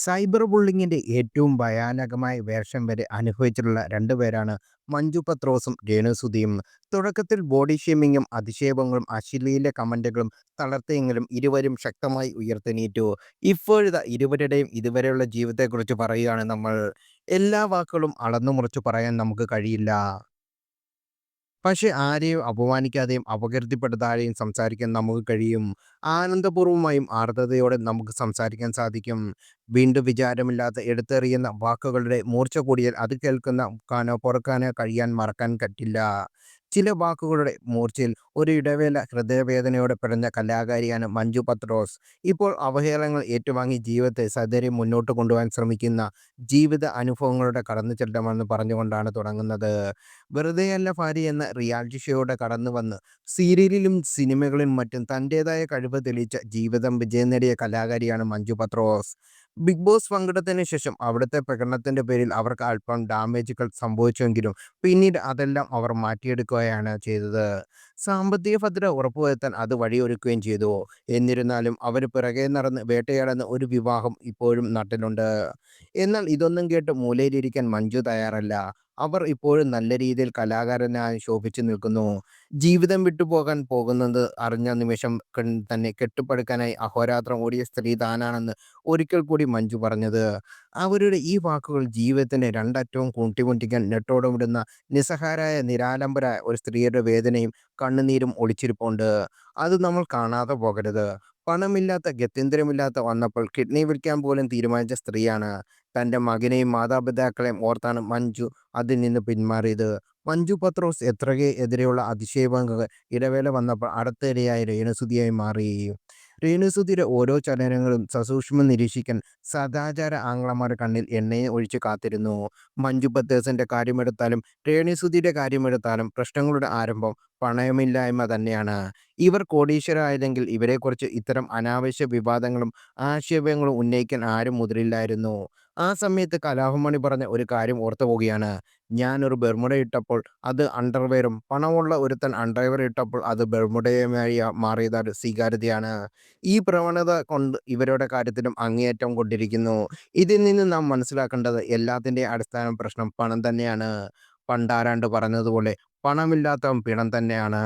Cyber ബുള്ളിങ്ങിന്റെ ഏറ്റവും ഭയാനകമായ version വരെ അനുഭവിച്ചിട്ടുള്ള രണ്ടുപേരാണ് മഞ്ജു പത്രോസും രേണുസുധിയും. തുടക്കത്തിൽ ബോഡി ഷേമിങ്ങും അധിക്ഷേപങ്ങളും അശ്ലീല കമന്റുകളും തളർത്തിയെങ്കിലും ഇരുവരും ശക്തമായി ഉയർത്തെണീറ്റു. ഇപ്പോഴിതാ ഇരുവരുടെയും ഇതുവരെയുള്ള ജീവിതത്തെക്കുറിച്ച് പറയുകയാണ് നമ്മൾ. എല്ലാ വാക്കുകളും അളന്നു മുറിച്ച് പറയാൻ നമുക്ക് കഴിയില്ല. പക്ഷെ ആരെയും അപമാനിക്കാതെയും അപകീർത്തിപ്പെടുത്താതെയും സംസാരിക്കാൻ നമുക്ക് കഴിയും. ആനന്ദപൂർവ്വമായും ആർദ്രതയോടെ നമുക്ക് സംസാരിക്കാൻ സാധിക്കും. വീണ്ടും വിചാരമില്ലാതെ എടുത്തെറിയുന്ന വാക്കുകളുടെ മൂർച്ച കൂടിയാൽ അത് കേൾക്കാനോ പൊറുക്കാനോ കഴിയാൻ മറക്കാൻ പറ്റില്ല. ചില വാക്കുകളുടെ മൂർച്ചയിൽ ഒരു ഇടവേള ഹൃദയവേദനയോടെ പിടഞ്ഞ കലാകാരിയാണ് മഞ്ജു പത്രോസ്. ഇപ്പോൾ അവഹേളനങ്ങൾ ഏറ്റുവാങ്ങി ജീവിതത്തെ സധൈര്യം മുന്നോട്ട് കൊണ്ടുപോകാൻ ശ്രമിക്കുന്ന ജീവിത അനുഭവങ്ങളുടെ കടന്നുചെല്ലണമെന്ന് പറഞ്ഞുകൊണ്ടാണ് തുടങ്ങുന്നത്. വെറുതെയല്ല ഭാര്യ എന്ന റിയാലിറ്റി ഷോയോടെ കടന്നുവന്ന് സീരിയലിലും സിനിമകളിലും മറ്റും തൻ്റെതായ കഴിവ് തെളിയിച്ച ജീവിതം വിജയം നേടിയ കലാകാരിയാണ് മഞ്ജു പത്രോസ്. ബിഗ് ബോസ് പങ്കിടത്തിന് ശേഷം അവിടുത്തെ പ്രകടനത്തിന്റെ പേരിൽ അവർക്ക് അല്പം ഡാമേജുകൾ സംഭവിച്ചുവെങ്കിലും പിന്നീട് അതെല്ലാം അവർ മാറ്റിയെടുക്കുകയാണ് ചെയ്തത്. സാമ്പത്തിക ഭദ്രത ഉറപ്പുവരുത്താൻ അത് വഴിയൊരുക്കുകയും ചെയ്തു. എന്നിരുന്നാലും അവർ പിറകെ നടന്ന് വേട്ടയാടുന്ന ഒരു വിവാഹം ഇപ്പോഴും നാട്ടിലുണ്ട്. എന്നാൽ ഇതൊന്നും കേട്ട് മൂലയിലിരിക്കാൻ മഞ്ജു തയ്യാറല്ല. അവർ ഇപ്പോഴും നല്ല രീതിയിൽ കലാകാരനായി ശോഭിച്ചു നിൽക്കുന്നു. ജീവിതം വിട്ടുപോകാൻ പോകുന്നത് അറിഞ്ഞ നിമിഷം തന്നെ കെട്ടിപ്പടുക്കാനായി അഹോരാത്രം ഓടിയ സ്ത്രീ താനാണെന്ന് ഒരിക്കൽ കൂടി മഞ്ജു പറഞ്ഞത്. അവരുടെ ഈ വാക്കുകൾ ജീവിതത്തിന്റെ രണ്ടറ്റവും കൂട്ടിമുട്ടിക്കാൻ നെട്ടോടമിടുന്ന നിസ്സഹായരായ നിരാലംബരായ ഒരു സ്ത്രീയുടെ വേദനയും കണ്ണുനീരും ഒളിച്ചിരിപ്പുണ്ട്. അത് നമ്മൾ കാണാതെ പോകരുത്. പണമില്ലാത്ത ഗത്യന്തരമില്ലാത്ത വന്നപ്പോൾ കിഡ്നി വിൽക്കാൻ പോലും തീരുമാനിച്ച സ്ത്രീയാണ്. തന്റെ മകനെയും മാതാപിതാക്കളെയും ഓർത്താണ് മഞ്ജു അതിൽ നിന്ന് പിന്മാറിയത്. മഞ്ജു പത്രോസ് എതിരെയുള്ള അധിക്ഷേപങ്ങൾക്ക് ഇടവേള വന്നപ്പോൾ അടുത്തിടെയായി രേണുസുധിയായി മാറി. രേണുസുധിയുടെ ഓരോ ചലനങ്ങളും സസൂക്ഷ്മം നിരീക്ഷിക്കാൻ സദാചാര ആംഗ്ലമാർ കണ്ണിൽ എണ്ണയെ ഒഴിച്ച് കാത്തിരുന്നു. മഞ്ജു പത്രോസിന്റെ കാര്യമെടുത്താലും രേണുസുധിയുടെ കാര്യമെടുത്താലും പ്രശ്നങ്ങളുടെ ആരംഭം പണയമില്ലായ്മ തന്നെയാണ്. ഇവർ കോടീശ്വരരായിരുന്നെങ്കിൽ ഇവരെക്കുറിച്ച് ഇത്തരം അനാവശ്യ വിവാദങ്ങളും ആക്ഷേപങ്ങളും ഉന്നയിക്കാൻ ആരും മുതിരില്ലായിരുന്നു. ആ സമയത്ത് കലാഭവൻ മണി പറഞ്ഞ ഒരു കാര്യം ഓർത്തുപോവുകയാണ്. ഞാനൊരു ബെർമുഡ ഇട്ടപ്പോൾ അത് അണ്ടർവെയറും പണമുള്ള ഒരുത്തൻ അണ്ടർവെയർ ഇട്ടപ്പോൾ അത് ബെർമുഡയുമായി മാറിയത് സ്വീകാര്യതയാണ്. ഈ പ്രവണത കൊണ്ട് ഇവരുടെ കാര്യത്തിലും അങ്ങേയറ്റം കൊണ്ടിരിക്കുന്നു. ഇതിൽ നിന്ന് നാം മനസ്സിലാക്കേണ്ടത് എല്ലാത്തിൻ്റെയും അടിസ്ഥാന പ്രശ്നം പണം തന്നെയാണ്. പണ്ടാരാണ്ട് പറഞ്ഞതുപോലെ പണമില്ലാത്തവൻ പിണം തന്നെയാണ്.